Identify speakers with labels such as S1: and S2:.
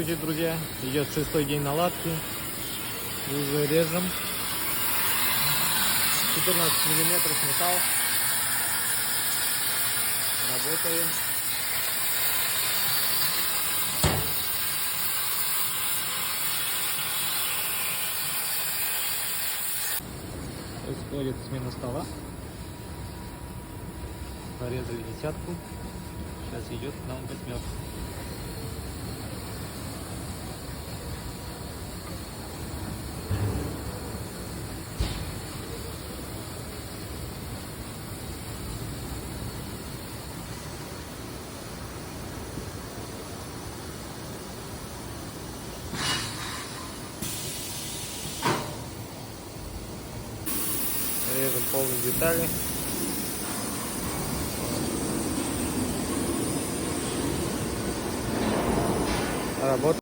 S1: Друзья, идет 6-й день наладки. Уже режем. 14 миллиметров металл. Работаем. Происходит смена стола. Порезали десятку. Сейчас идет к нам восьмерка. Режем полные детали. Работа.